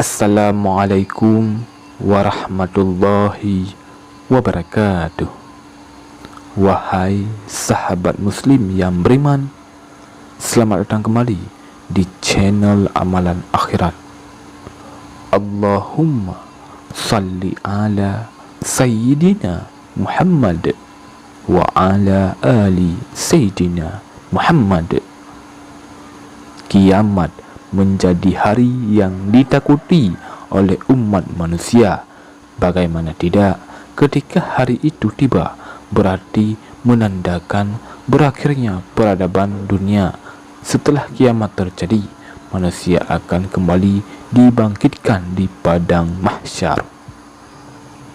Assalamualaikum warahmatullahi wabarakatuh. Wahai sahabat muslim yang beriman, selamat datang kembali di channel Amalan Akhirat. Allahumma salli ala Sayyidina Muhammad wa ala ali Sayyidina Muhammad. Kiamat menjadi hari yang ditakuti oleh umat manusia. Bagaimana tidak, ketika hari itu tiba, berarti menandakan berakhirnya peradaban dunia. Setelah kiamat terjadi, manusia akan kembali dibangkitkan di padang mahsyar.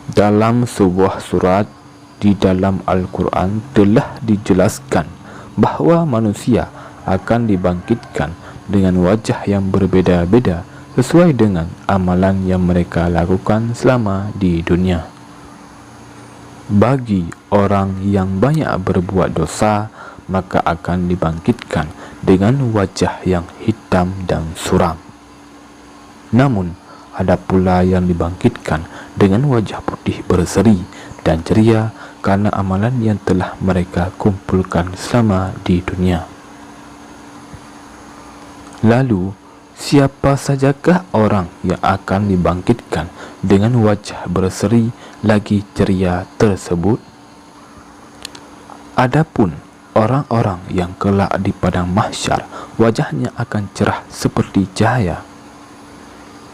Dalam sebuah surat di dalam Al-Quran telah dijelaskan bahwa manusia akan dibangkitkan dengan wajah yang berbeda-beda sesuai dengan amalan yang mereka lakukan selama di dunia. Bagi orang yang banyak berbuat dosa, maka akan dibangkitkan dengan wajah yang hitam dan suram. Namun, ada pula yang dibangkitkan dengan wajah putih berseri dan ceria karena amalan yang telah mereka kumpulkan selama di dunia. Lalu, siapa sajakah orang yang akan dibangkitkan dengan wajah berseri lagi ceria tersebut? Adapun orang-orang yang kelak di padang mahsyar, wajahnya akan cerah seperti cahaya.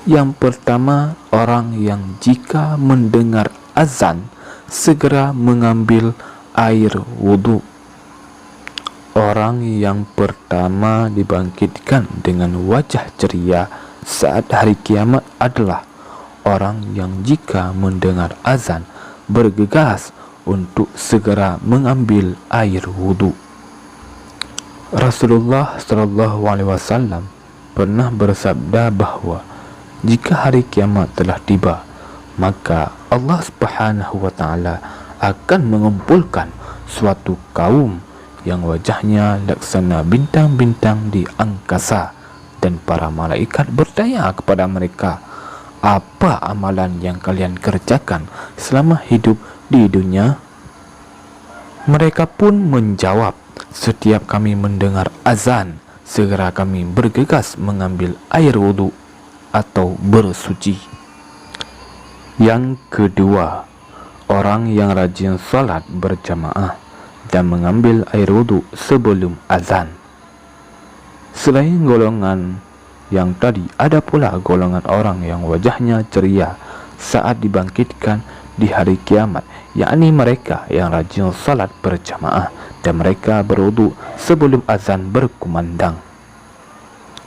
Yang pertama, orang yang jika mendengar azan segera mengambil air wudhu. Orang yang pertama dibangkitkan dengan wajah ceria saat hari kiamat adalah orang yang jika mendengar azan bergegas untuk segera mengambil air wudhu. Rasulullah SAW pernah bersabda bahwa jika hari kiamat telah tiba, maka Allah Subhanahu wa Ta'ala akan mengumpulkan suatu kaum yang wajahnya laksana bintang-bintang di angkasa, dan para malaikat bertanya kepada mereka, apa amalan yang kalian kerjakan selama hidup di dunia? Mereka pun menjawab, setiap kami mendengar azan, segera kami bergegas mengambil air wudhu atau bersuci. Yang kedua, orang yang rajin salat berjamaah dan mengambil air wudhu sebelum azan. Selain golongan yang tadi, ada pula golongan orang yang wajahnya ceria saat dibangkitkan di hari kiamat, yakni mereka yang rajin salat berjamaah dan mereka berwudhu sebelum azan berkumandang.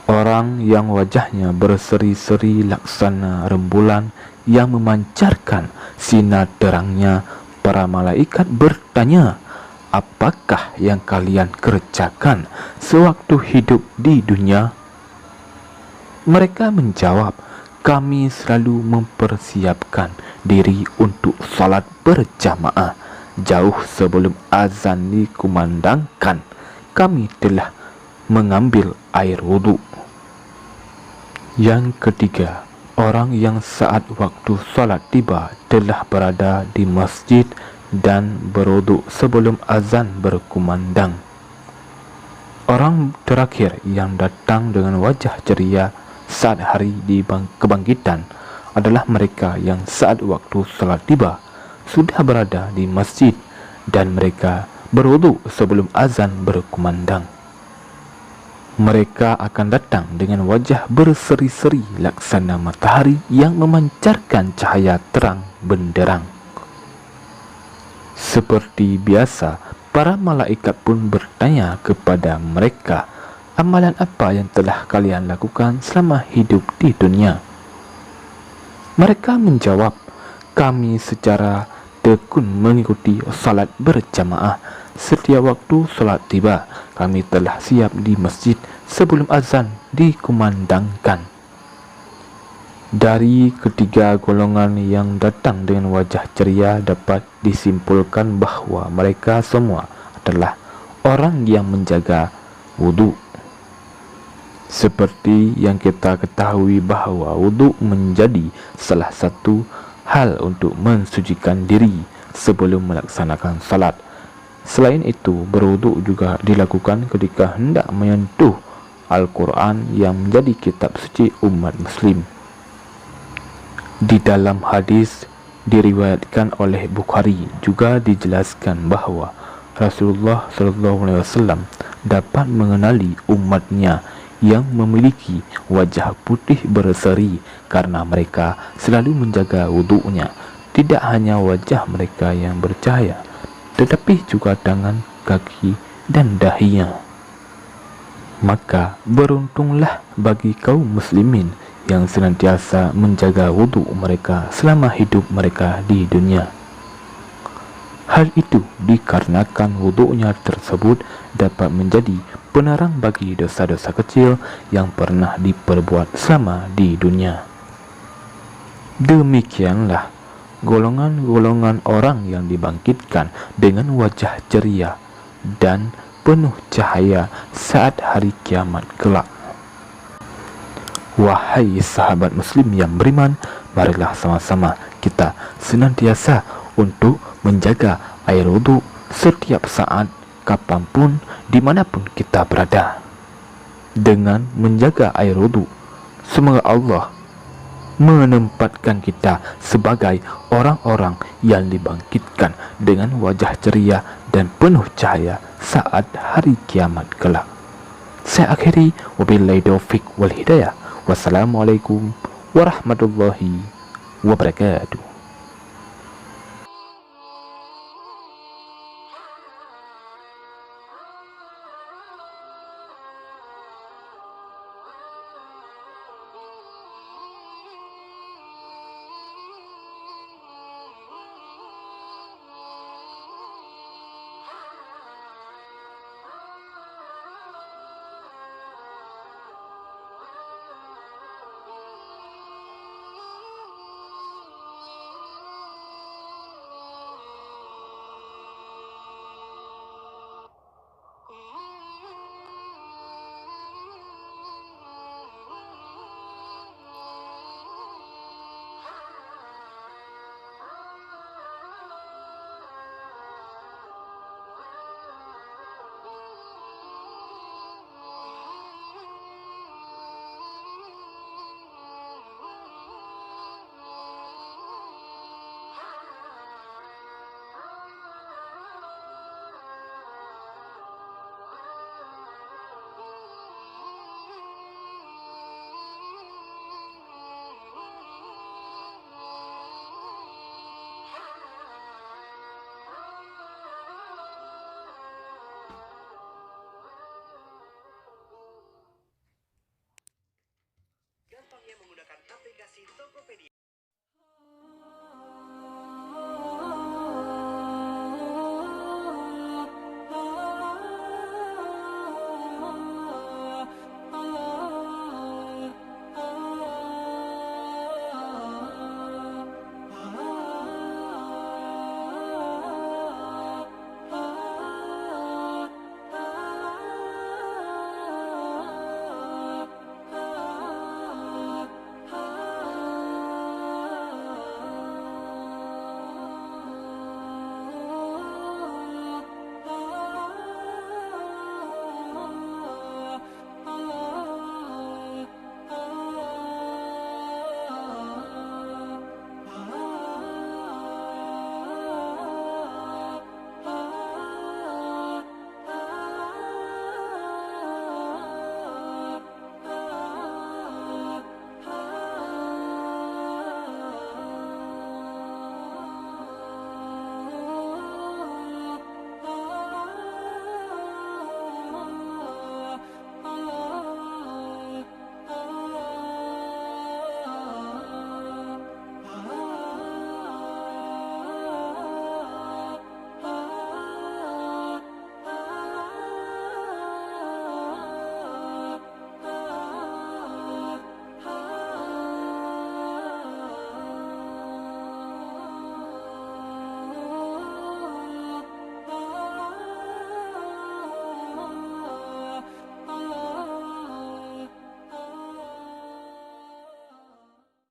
Orang yang wajahnya berseri-seri laksana rembulan yang memancarkan sinar terangnya, para malaikat bertanya, apakah yang kalian kerjakan sewaktu hidup di dunia? Mereka menjawab, kami selalu mempersiapkan diri untuk salat berjamaah. Jauh sebelum azan dikumandangkan, kami telah mengambil air wudhu. Yang ketiga, orang yang saat waktu salat tiba telah berada di masjid dan berwudhu sebelum azan berkumandang. Orang terakhir yang datang dengan wajah ceria saat hari kebangkitan adalah mereka yang saat waktu salat tiba sudah berada di masjid dan mereka berwudhu sebelum azan berkumandang. Mereka akan datang dengan wajah berseri-seri laksana matahari yang memancarkan cahaya terang benderang. Seperti biasa, para malaikat pun bertanya kepada mereka, amalan apa yang telah kalian lakukan selama hidup di dunia? Mereka menjawab, kami secara tekun mengikuti salat berjamaah. Setiap waktu salat tiba, kami telah siap di masjid sebelum azan dikumandangkan. Dari ketiga golongan yang datang dengan wajah ceria dapat disimpulkan bahwa mereka semua adalah orang yang menjaga wudhu. Seperti yang kita ketahui bahwa wudhu menjadi salah satu hal untuk mensucikan diri sebelum melaksanakan salat. Selain itu, berwudhu juga dilakukan ketika hendak menyentuh Al-Quran yang menjadi kitab suci umat muslim. Di dalam hadis diriwayatkan oleh Bukhari juga dijelaskan bahwa Rasulullah SAW dapat mengenali umatnya yang memiliki wajah putih berseri karena mereka selalu menjaga wudhunya. Tidak hanya wajah mereka yang bercahaya, tetapi juga tangan, kaki, dan dahinya. Maka beruntunglah bagi kaum muslimin yang senantiasa menjaga wudhu mereka selama hidup mereka di dunia. Hal itu dikarenakan wudhunya tersebut dapat menjadi penerang bagi dosa-dosa kecil yang pernah diperbuat selama di dunia. Demikianlah golongan-golongan orang yang dibangkitkan dengan wajah ceria dan penuh cahaya saat hari kiamat kelak. Wahai sahabat muslim yang beriman, marilah sama-sama kita senantiasa untuk menjaga air wudhu setiap saat, kapanpun, dimanapun kita berada. Dengan menjaga air wudhu, semoga Allah menempatkan kita sebagai orang-orang yang dibangkitkan dengan wajah ceria dan penuh cahaya saat hari kiamat kelak. Saya akhiri, wabillahi taufiq wal hidayah. Wassalamualaikum warahmatullahi wabarakatuh. Gampangnya menggunakan aplikasi Tokopedia.